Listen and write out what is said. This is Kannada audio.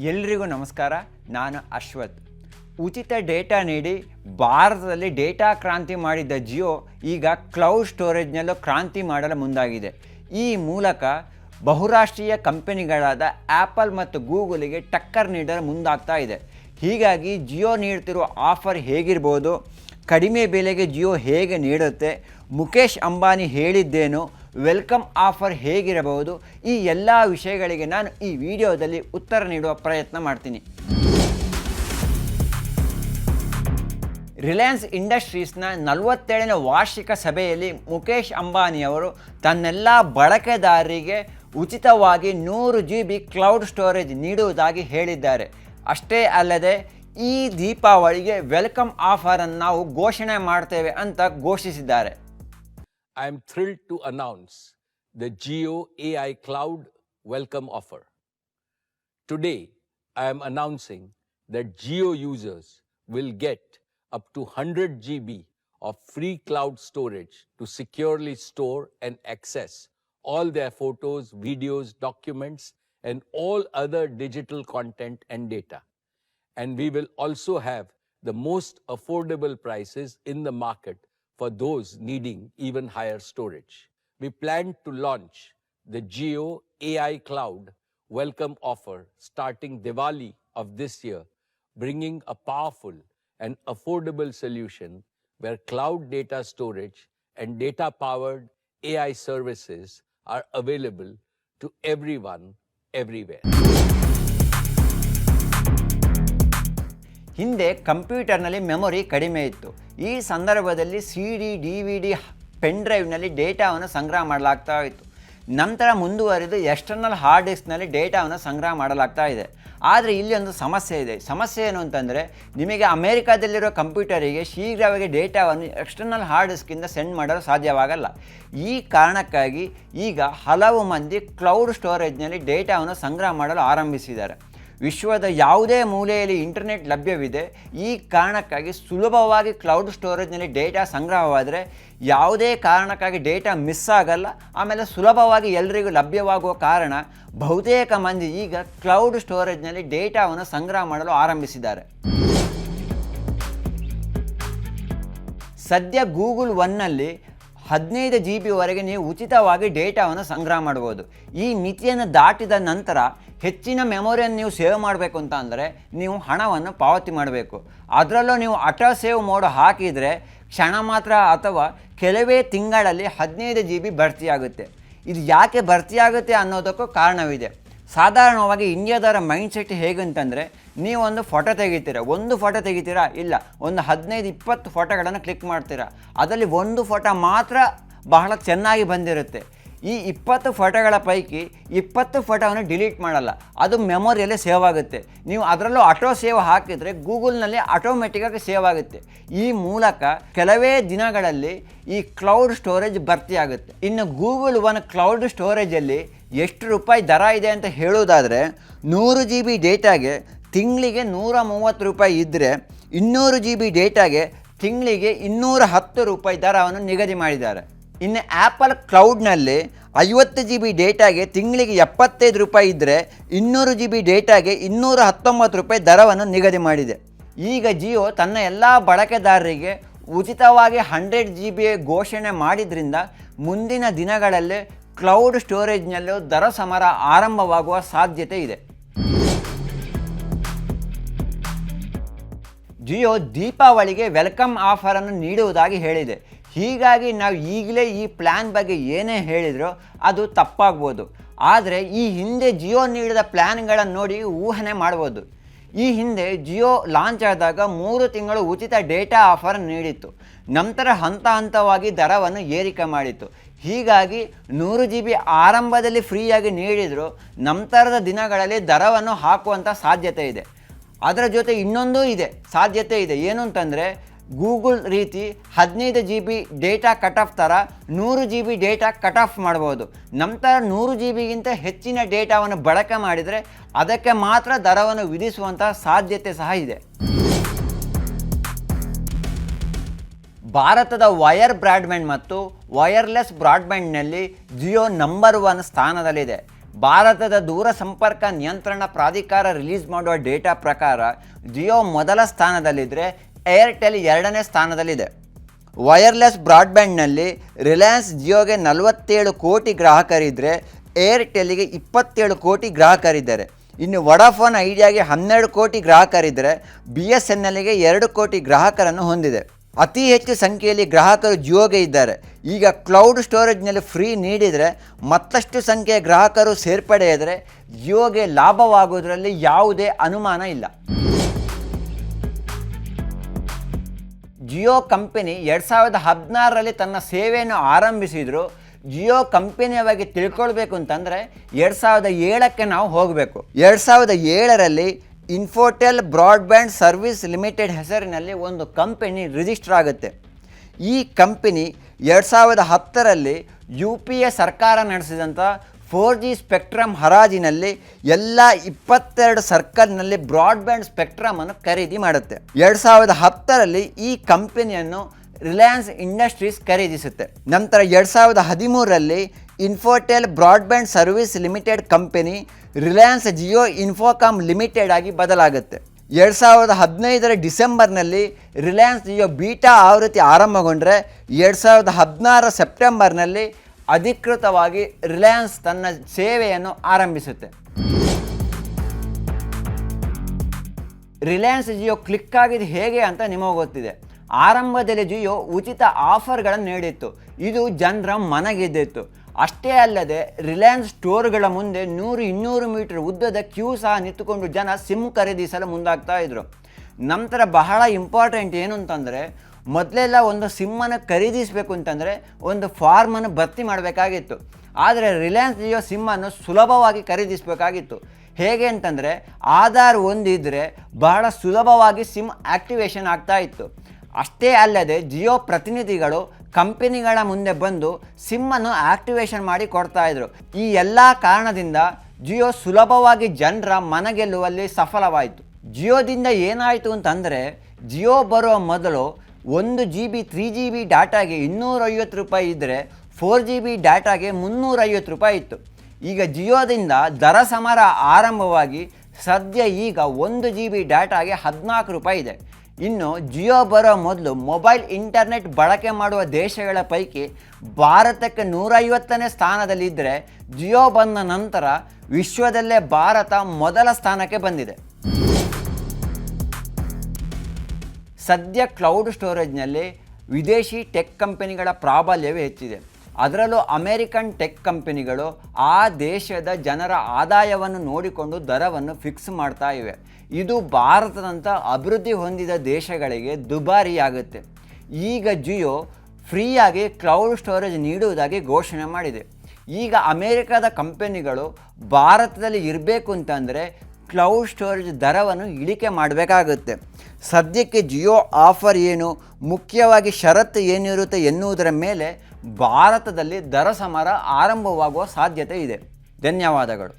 ಎಲ್ರಿಗೂ ನಮಸ್ಕಾರ. ನಾನು ಅಶ್ವಥ್. ಉಚಿತ ಡೇಟಾ ನೀಡಿ ಭಾರತದಲ್ಲಿ ಡೇಟಾ ಕ್ರಾಂತಿ ಮಾಡಿದ್ದ ಜಿಯೋ ಈಗ ಕ್ಲೌಡ್ ಸ್ಟೋರೇಜ್ನಲ್ಲೂ ಕ್ರಾಂತಿ ಮಾಡಲು ಮುಂದಾಗಿದೆ. ಈ ಮೂಲಕ ಬಹುರಾಷ್ಟ್ರೀಯ ಕಂಪನಿಗಳಾದ ಆ್ಯಪಲ್ ಮತ್ತು ಗೂಗಲ್ಗೆ ಟಕ್ಕರ್ ನೀಡಲು ಮುಂದಾಗ್ತಾ ಇದೆ. ಹೀಗಾಗಿ ಜಿಯೋ ನೀಡ್ತಿರುವ ಆಫರ್ ಹೇಗಿರ್ಬೋದು, ಕಡಿಮೆ ಬೆಲೆಗೆ ಜಿಯೋ ಹೇಗೆ ನೀಡುತ್ತೆ, ಮುಖೇಶ್ ಅಂಬಾನಿ ಹೇಳಿದ್ದೇನು, ವೆಲ್ಕಮ್ ಆಫರ್ ಹೇಗಿರಬಹುದು, ಈ ಎಲ್ಲ ವಿಷಯಗಳಿಗೆ ನಾನು ಈ ವಿಡಿಯೋದಲ್ಲಿ ಉತ್ತರ ನೀಡುವ ಪ್ರಯತ್ನ ಮಾಡ್ತೀನಿ. ರಿಲಯನ್ಸ್ ಇಂಡಸ್ಟ್ರೀಸ್ನ 47ನೇ ವಾರ್ಷಿಕ ಸಭೆಯಲ್ಲಿ ಮುಖೇಶ್ ಅಂಬಾನಿಯವರು ತನ್ನೆಲ್ಲ ಬಳಕೆದಾರರಿಗೆ ಉಚಿತವಾಗಿ 100 GB ಕ್ಲೌಡ್ ಸ್ಟೋರೇಜ್ ನೀಡುವುದಾಗಿ ಹೇಳಿದ್ದಾರೆ. ಅಷ್ಟೇ ಅಲ್ಲದೆ ಈ ದೀಪಾವಳಿಗೆ ವೆಲ್ಕಮ್ ಆಫರನ್ನು ನಾವು ಘೋಷಣೆ ಮಾಡ್ತೇವೆ ಅಂತ ಘೋಷಿಸಿದ್ದಾರೆ. I am thrilled to announce the Jio AI Cloud welcome offer. Today, I am announcing that Jio users will get up to 100 GB of free cloud storage to securely store and access all their photos, videos, documents, and all other digital content and data. And we will also have the most affordable prices in the market for those needing even higher storage. We plan to launch the Jio AI Cloud welcome offer starting Diwali of this year, bringing a powerful and affordable solution where cloud data storage and data-powered AI services are available to everyone, everywhere. ಹಿಂದೆ ಕಂಪ್ಯೂಟರ್ನಲ್ಲಿ ಮೆಮೊರಿ ಕಡಿಮೆ ಇತ್ತು. ಈ ಸಂದರ್ಭದಲ್ಲಿ CD, DVD, ಪೆನ್ ಡ್ರೈವ್ನಲ್ಲಿ ಡೇಟಾವನ್ನು ಸಂಗ್ರಹ ಮಾಡಲಾಗ್ತಾ ಇತ್ತು. ನಂತರ ಮುಂದುವರಿದು ಎಕ್ಸ್ಟರ್ನಲ್ ಹಾರ್ಡ್ ಡಿಸ್ಕ್ನಲ್ಲಿ ಡೇಟಾವನ್ನು ಸಂಗ್ರಹ ಮಾಡಲಾಗ್ತಾ ಇದೆ. ಆದರೆ ಇಲ್ಲಿ ಒಂದು ಸಮಸ್ಯೆ ಇದೆ. ಸಮಸ್ಯೆ ಏನು ಅಂತಂದರೆ, ನಿಮಗೆ ಅಮೇರಿಕಾದಲ್ಲಿರೋ ಕಂಪ್ಯೂಟರಿಗೆ ಶೀಘ್ರವಾಗಿ ಡೇಟಾವನ್ನು ಎಕ್ಸ್ಟರ್ನಲ್ ಹಾರ್ಡ್ ಡಿಸ್ಕಿಂದ ಸೆಂಡ್ ಮಾಡಲು ಸಾಧ್ಯವಾಗಲ್ಲ. ಈ ಕಾರಣಕ್ಕಾಗಿ ಈಗ ಹಲವು ಮಂದಿ ಕ್ಲೌಡ್ ಸ್ಟೋರೇಜ್ನಲ್ಲಿ ಡೇಟಾವನ್ನು ಸಂಗ್ರಹ ಮಾಡಲು ಆರಂಭಿಸಿದ್ದಾರೆ. ವಿಶ್ವದ ಯಾವುದೇ ಮೂಲೆಯಲ್ಲಿ ಇಂಟರ್ನೆಟ್ ಲಭ್ಯವಿದೆ. ಈ ಕಾರಣಕ್ಕಾಗಿ ಸುಲಭವಾಗಿ ಕ್ಲೌಡ್ ಸ್ಟೋರೇಜ್ನಲ್ಲಿ ಡೇಟಾ ಸಂಗ್ರಹವಾದರೆ ಯಾವುದೇ ಕಾರಣಕ್ಕಾಗಿ ಡೇಟಾ ಮಿಸ್ ಆಗಲ್ಲ. ಆಮೇಲೆ ಸುಲಭವಾಗಿ ಎಲ್ಲರಿಗೂ ಲಭ್ಯವಾಗುವ ಕಾರಣ ಬಹುತೇಕ ಮಂದಿ ಈಗ ಕ್ಲೌಡ್ ಸ್ಟೋರೇಜ್ನಲ್ಲಿ ಡೇಟಾವನ್ನು ಸಂಗ್ರಹ ಮಾಡಲು ಆರಂಭಿಸಿದ್ದಾರೆ. ಸದ್ಯ ಗೂಗಲ್ ಒನ್ನಲ್ಲಿ 15 GB ನೀವು ಉಚಿತವಾಗಿ ಡೇಟಾವನ್ನು ಸಂಗ್ರಹ ಮಾಡ್ಬೋದು. ಈ ಮಿತಿಯನ್ನು ದಾಟಿದ ನಂತರ ಹೆಚ್ಚಿನ ಮೆಮೊರಿಯನ್ನು ನೀವು ಸೇವ್ ಮಾಡಬೇಕು ಅಂತ ಅಂದರೆ ನೀವು ಹಣವನ್ನು ಪಾವತಿ ಮಾಡಬೇಕು. ಅದರಲ್ಲೂ ನೀವು ಆಟೋ ಸೇವ್ ಮೋಡ್ ಹಾಕಿದರೆ ಕ್ಷಣ ಮಾತ್ರ ಅಥವಾ ಕೆಲವೇ ತಿಂಗಳಲ್ಲಿ 15 GB ಭರ್ತಿಯಾಗುತ್ತೆ. ಇದು ಯಾಕೆ ಭರ್ತಿಯಾಗುತ್ತೆ ಅನ್ನೋದಕ್ಕೂ ಕಾರಣವಿದೆ. ಸಾಧಾರಣವಾಗಿ ಇಂಡಿಯಾದವರ ಮೈಂಡ್ಸೆಟ್ ಹೇಗಂತಂದರೆ, ನೀವೊಂದು ಫೋಟೋ ತೆಗಿತೀರಾ, ಇಲ್ಲ ಒಂದು 15-20 ಫೋಟೋಗಳನ್ನು ಕ್ಲಿಕ್ ಮಾಡ್ತೀರಾ. ಅದರಲ್ಲಿ ಒಂದು ಫೋಟೋ ಮಾತ್ರ ಬಹಳ ಚೆನ್ನಾಗಿ ಬಂದಿರುತ್ತೆ. ಈ 20 ಫೋಟೋಗಳ ಪೈಕಿ 20 ಫೋಟೋವನ್ನು ಡಿಲೀಟ್ ಮಾಡಲ್ಲ, ಅದು ಮೆಮೊರಿಯಲ್ಲೇ ಸೇವ್ ಆಗುತ್ತೆ. ನೀವು ಅದರಲ್ಲೂ ಆಟೋ ಸೇವ್ ಹಾಕಿದರೆ ಗೂಗಲ್ನಲ್ಲಿ ಆಟೋಮೆಟಿಕ್ಕಾಗಿ ಸೇವ್ ಆಗುತ್ತೆ. ಈ ಮೂಲಕ ಕೆಲವೇ ದಿನಗಳಲ್ಲಿ ಈ ಕ್ಲೌಡ್ ಸ್ಟೋರೇಜ್ ಭರ್ತಿಯಾಗುತ್ತೆ. ಇನ್ನು ಗೂಗಲ್ ಒನ್ ಕ್ಲೌಡ್ ಸ್ಟೋರೇಜಲ್ಲಿ ಎಷ್ಟು ರೂಪಾಯಿ ದರ ಇದೆ ಅಂತ ಹೇಳೋದಾದರೆ, 100 GB ಡೇಟಾಗೆ ತಿಂಗಳಿಗೆ 130 ರೂಪಾಯಿ ಇದ್ದರೆ 200 GB ಡೇಟಾಗೆ ತಿಂಗಳಿಗೆ 210 ರೂಪಾಯಿ ದರವನ್ನು ನಿಗದಿ ಮಾಡಿದ್ದಾರೆ. ಇನ್ನು ಆ್ಯಪಲ್ ಕ್ಲೌಡ್ನಲ್ಲಿ 50 GB ಡೇಟಾಗೆ ತಿಂಗಳಿಗೆ 75 ರೂಪಾಯಿ ಇದ್ದರೆ 200 GB ಡೇಟಾಗೆ 219 ರೂಪಾಯಿ ದರವನ್ನು ನಿಗದಿ ಮಾಡಿದೆ. ಈಗ ಜಿಯೋ ತನ್ನ ಎಲ್ಲ ಬಳಕೆದಾರರಿಗೆ ಉಚಿತವಾಗಿ 100 GB ಘೋಷಣೆ ಮಾಡಿದ್ರಿಂದ ಮುಂದಿನ ದಿನಗಳಲ್ಲಿ ಕ್ಲೌಡ್ ಸ್ಟೋರೇಜ್ನಲ್ಲೂ ದರ ಸಮರ ಆರಂಭವಾಗುವ ಸಾಧ್ಯತೆ ಇದೆ. ಜಿಯೋ ದೀಪಾವಳಿಗೆ ವೆಲ್ಕಮ್ ಆಫರನ್ನು ನೀಡುವುದಾಗಿ ಹೇಳಿದೆ. ಹೀಗಾಗಿ ನಾವು ಈಗಲೇ ಈ ಪ್ಲ್ಯಾನ್ ಬಗ್ಗೆ ಏನೇ ಹೇಳಿದರೂ ಅದು ತಪ್ಪಾಗ್ಬೋದು. ಆದರೆ ಈ ಹಿಂದೆ ಜಿಯೋ ನೀಡಿದ ಪ್ಲ್ಯಾನ್ಗಳನ್ನು ನೋಡಿ ಊಹನೆ ಮಾಡ್ಬೋದು. ಈ ಹಿಂದೆ ಜಿಯೋ ಲಾಂಚ್ ಆದಾಗ 3 ತಿಂಗಳು ಉಚಿತ ಡೇಟಾ ಆಫರ್ ನೀಡಿತ್ತು. ನಂತರ ಹಂತ ಹಂತವಾಗಿ ದರವನ್ನು ಏರಿಕೆ ಮಾಡಿತ್ತು. ಹೀಗಾಗಿ 100 GB ಆರಂಭದಲ್ಲಿ ಫ್ರೀಯಾಗಿ ನೀಡಿದರೂ ನಂತರದ ದಿನಗಳಲ್ಲಿ ದರವನ್ನು ಹಾಕುವಂಥ ಸಾಧ್ಯತೆ ಇದೆ. ಅದರ ಜೊತೆ ಇನ್ನೊಂದು ಸಾಧ್ಯತೆ ಇದೆ. ಏನು ಅಂತಂದರೆ, ಗೂಗಲ್ ರೀತಿ 15 GB ಡೇಟಾ ಕಟ್ ಆಫ್ ಥರ 100 GB ಡೇಟಾ ಕಟ್ ಆಫ್ ಮಾಡ್ಬೋದು. ನಂತರ 100 GBಗಿಂತ ಹೆಚ್ಚಿನ ಡೇಟಾವನ್ನು ಬಳಕೆ ಮಾಡಿದರೆ ಅದಕ್ಕೆ ಮಾತ್ರ ದರವನ್ನು ವಿಧಿಸುವಂಥ ಸಾಧ್ಯತೆ ಸಹ ಇದೆ. ಭಾರತದ ವೈರ್ ಬ್ರಾಡ್ಬ್ಯಾಂಡ್ ಮತ್ತು ವೈರ್ಲೆಸ್ ಬ್ರಾಡ್ಬ್ಯಾಂಡ್ನಲ್ಲಿ ಜಿಯೋ ನಂಬರ್ 1 ಸ್ಥಾನದಲ್ಲಿದೆ. ಭಾರತದ ದೂರ ಸಂಪರ್ಕ ನಿಯಂತ್ರಣ ಪ್ರಾಧಿಕಾರ ರಿಲೀಸ್ ಮಾಡುವ ಡೇಟಾ ಪ್ರಕಾರ ಜಿಯೋ ಮೊದಲ ಸ್ಥಾನದಲ್ಲಿದ್ದರೆ ಏರ್ಟೆಲ್ ಎರಡನೇ ಸ್ಥಾನದಲ್ಲಿದೆ. ವೈರ್ಲೆಸ್ ಬ್ರಾಡ್ಬ್ಯಾಂಡ್ನಲ್ಲಿ ರಿಲಯನ್ಸ್ ಜಿಯೋಗೆ 47 ಕೋಟಿ ಗ್ರಾಹಕರಿದ್ದರೆ ಏರ್ಟೆಲ್ಗೆ 27 ಕೋಟಿ ಗ್ರಾಹಕರಿದ್ದಾರೆ. ಇನ್ನು ವಡಾಫೋನ್ ಐಡಿಯಾಗೆ 12 ಕೋಟಿ ಗ್ರಾಹಕರಿದ್ದರೆ BSNLಗೆ 2 ಕೋಟಿ ಗ್ರಾಹಕರನ್ನು ಹೊಂದಿದೆ. ಅತಿ ಹೆಚ್ಚು ಸಂಖ್ಯೆಯಲ್ಲಿ ಗ್ರಾಹಕರು ಜಿಯೋಗೆ ಇದ್ದಾರೆ. ಈಗ ಕ್ಲೌಡ್ ಸ್ಟೋರೇಜ್ನಲ್ಲಿ ಫ್ರೀ ನೀಡಿದರೆ ಮತ್ತಷ್ಟು ಸಂಖ್ಯೆಯ ಗ್ರಾಹಕರು ಸೇರ್ಪಡೆಯಾದರೆ ಜಿಯೋಗೆ ಲಾಭವಾಗುವುದರಲ್ಲಿ ಯಾವುದೇ ಅನುಮಾನ ಇಲ್ಲ. ಜಿಯೋ ಕಂಪನಿ 2016ರಲ್ಲಿ ತನ್ನ ಸೇವೆಯನ್ನು ಆರಂಭಿಸಿದ್ರು. ಜಿಯೋ ಕಂಪನಿಯ ಬಗ್ಗೆ ತಿಳ್ಕೊಳ್ಬೇಕು ಅಂತಂದರೆ 2007ಕ್ಕೆ ನಾವು ಹೋಗಬೇಕು. 2007ರಲ್ಲಿ ಇನ್ಫೋಟೆಲ್ ಬ್ರಾಡ್ಬ್ಯಾಂಡ್ ಸರ್ವಿಸ್ ಲಿಮಿಟೆಡ್ ಹೆಸರಿನಲ್ಲಿ ಒಂದು ಕಂಪನಿ ರಿಜಿಸ್ಟರ್ ಆಗುತ್ತೆ. ಈ ಕಂಪನಿ 2010ರಲ್ಲಿ UPA ಸರ್ಕಾರ ನಡೆಸಿದಂಥ 4G ಸ್ಪೆಕ್ಟ್ರಮ್ ಹರಾಜಿನಲ್ಲಿ ಎಲ್ಲ 22 ಸರ್ಕಲ್ನಲ್ಲಿ ಬ್ರಾಡ್ಬ್ಯಾಂಡ್ ಸ್ಪೆಕ್ಟ್ರಮನ್ನು ಖರೀದಿ ಮಾಡುತ್ತೆ. 2010ರಲ್ಲಿ ಈ ಕಂಪನಿಯನ್ನು ರಿಲಯನ್ಸ್ ಇಂಡಸ್ಟ್ರೀಸ್ ಖರೀದಿಸುತ್ತೆ. ನಂತರ 2013ರಲ್ಲಿ Infotel broadband service limited company Reliance Jio Infocomm limited ಆಗಿ ಬದಲಾಗುತ್ತೆ. 2015ರ ಡಿಸೆಂಬರ್ನಲ್ಲಿ ರಿಲಯನ್ಸ್ ಜಿಯೋ ಬೀಟಾ ಆವೃತ್ತಿ ಆರಂಭಗೊಂಡರೆ 2016ರ ಸೆಪ್ಟೆಂಬರ್ನಲ್ಲಿ ಅಧಿಕೃತವಾಗಿ ರಿಲಯನ್ಸ್ ತನ್ನ ಸೇವೆಯನ್ನು ಆರಂಭಿಸುತ್ತೆ. ರಿಲಯನ್ಸ್ ಜಿಯೋ ಕ್ಲಿಕ್ ಆಗಿದ್ದು ಹೇಗೆ ಅಂತ ನಿಮಗೆ ಗೊತ್ತಿದೆ. ಆರಂಭದಲ್ಲಿ ಜಿಯೋ ಉಚಿತ ಆಫರ್ಗಳನ್ನು ನೀಡಿತ್ತು. ಇದು ಜನರ ಮನಗೆದ್ದಿತ್ತು. ಅಷ್ಟೇ ಅಲ್ಲದೆ ರಿಲಯನ್ಸ್ ಸ್ಟೋರ್ಗಳ ಮುಂದೆ 100-200 ಮೀಟರ್ ಉದ್ದದ ಕ್ಯೂ ಸಹ ನಿಂತುಕೊಂಡು ಜನ ಸಿಮ್ ಖರೀದಿಸಲು ಮುಂದಾಗ್ತಾ ಇದ್ರು. ನಂತರ ಬಹಳ ಇಂಪಾರ್ಟೆಂಟ್ ಏನು ಅಂತಂದರೆ, ಮೊದಲೆಲ್ಲ ಒಂದು ಸಿಮ್ಮನ್ನು ಖರೀದಿಸಬೇಕು ಅಂತಂದರೆ ಒಂದು ಫಾರ್ಮನ್ನು ಭರ್ತಿ ಮಾಡಬೇಕಾಗಿತ್ತು. ಆದರೆ ರಿಲಯನ್ಸ್ ಜಿಯೋ ಸಿಮ್ಮನ್ನು ಸುಲಭವಾಗಿ ಖರೀದಿಸಬೇಕಾಗಿತ್ತು. ಹೇಗೆ ಅಂತಂದರೆ ಆಧಾರ್ ಹೊಂದಿದ್ರೆ ಬಹಳ ಸುಲಭವಾಗಿ ಸಿಮ್ ಆ್ಯಕ್ಟಿವೇಶನ್ ಆಗ್ತಾ ಇತ್ತು. ಅಷ್ಟೇ ಅಲ್ಲದೆ ಜಿಯೋ ಪ್ರತಿನಿಧಿಗಳು ಕಂಪನಿಗಳ ಮುಂದೆ ಬಂದು ಸಿಮ್ಮನ್ನು ಆ್ಯಕ್ಟಿವೇಶನ್ ಮಾಡಿ ಕೊಡ್ತಾಯಿದ್ರು. ಈ ಎಲ್ಲ ಕಾರಣದಿಂದ ಜಿಯೋ ಸುಲಭವಾಗಿ ಜನರ ಮನಗೆಲ್ಲುವಲ್ಲಿ ಸಫಲವಾಯಿತು. ಜಿಯೋದಿಂದ ಏನಾಯಿತು ಅಂತಂದರೆ, ಜಿಯೋ ಬರೋ ಮೊದಲು 1 GB 3GB ಡಾಟಾಗೆ 250 ರೂಪಾಯಿ ಇದ್ದರೆ 4GB ಡಾಟಾಗೆ 350 ರೂಪಾಯಿ ಇತ್ತು. ಈಗ ಜಿಯೋದಿಂದ ದರ ಸಮರ ಆರಂಭವಾಗಿ ಸದ್ಯ ಈಗ 1 GB ಡಾಟಾಗೆ 14 ರೂಪಾಯಿ ಇದೆ. ಇನ್ನು ಜಿಯೋ ಬರೋ ಮೊದಲು ಮೊಬೈಲ್ ಇಂಟರ್ನೆಟ್ ಬಳಕೆ ಮಾಡುವ ದೇಶಗಳ ಪೈಕಿ ಭಾರತಕ್ಕೆ 150ನೇ ಸ್ಥಾನದಲ್ಲಿದ್ದರೆ ಜಿಯೋ ಬಂದ ನಂತರ ವಿಶ್ವದಲ್ಲೇ ಭಾರತ ಮೊದಲ ಸ್ಥಾನಕ್ಕೆ ಬಂದಿದೆ. ಸದ್ಯ ಕ್ಲೌಡ್ ಸ್ಟೋರೇಜ್ನಲ್ಲಿ ವಿದೇಶಿ ಟೆಕ್ ಕಂಪನಿಗಳ ಪ್ರಾಬಲ್ಯವೇ ಹೆಚ್ಚಿದೆ. ಅದರಲ್ಲೂ ಅಮೇರಿಕನ್ ಟೆಕ್ ಕಂಪನಿಗಳು ಆ ದೇಶದ ಜನರ ಆದಾಯವನ್ನು ನೋಡಿಕೊಂಡು ದರವನ್ನು ಫಿಕ್ಸ್ ಮಾಡ್ತಾ ಇವೆ. ಇದು ಭಾರತದಂಥ ಅಭಿವೃದ್ಧಿ ಹೊಂದಿದ ದೇಶಗಳಿಗೆ ದುಬಾರಿಯಾಗುತ್ತೆ. ಈಗ ಜಿಯೋ ಫ್ರೀಯಾಗಿ ಕ್ಲೌಡ್ ಸ್ಟೋರೇಜ್ ನೀಡುವುದಾಗಿ ಘೋಷಣೆ ಮಾಡಿದೆ. ಈಗ ಅಮೇರಿಕಾದ ಕಂಪನಿಗಳು ಭಾರತದಲ್ಲಿ ಇರಬೇಕು ಅಂತಂದರೆ ಕ್ಲೌಡ್ ಸ್ಟೋರೇಜ್ ದರವನ್ನು ಇಳಿಕೆ ಮಾಡಬೇಕಾಗುತ್ತೆ. ಸದ್ಯಕ್ಕೆ ಜಿಯೋ ಆಫರ್ ಏನು, ಮುಖ್ಯವಾಗಿ ಷರತ್ತು ಏನಿರುತ್ತೆ ಎನ್ನುವುದರ ಮೇಲೆ ಭಾರತದಲ್ಲಿ ದರ ಸಮರ ಆರಂಭವಾಗುವ ಸಾಧ್ಯತೆ ಇದೆ. ಧನ್ಯವಾದಗಳು.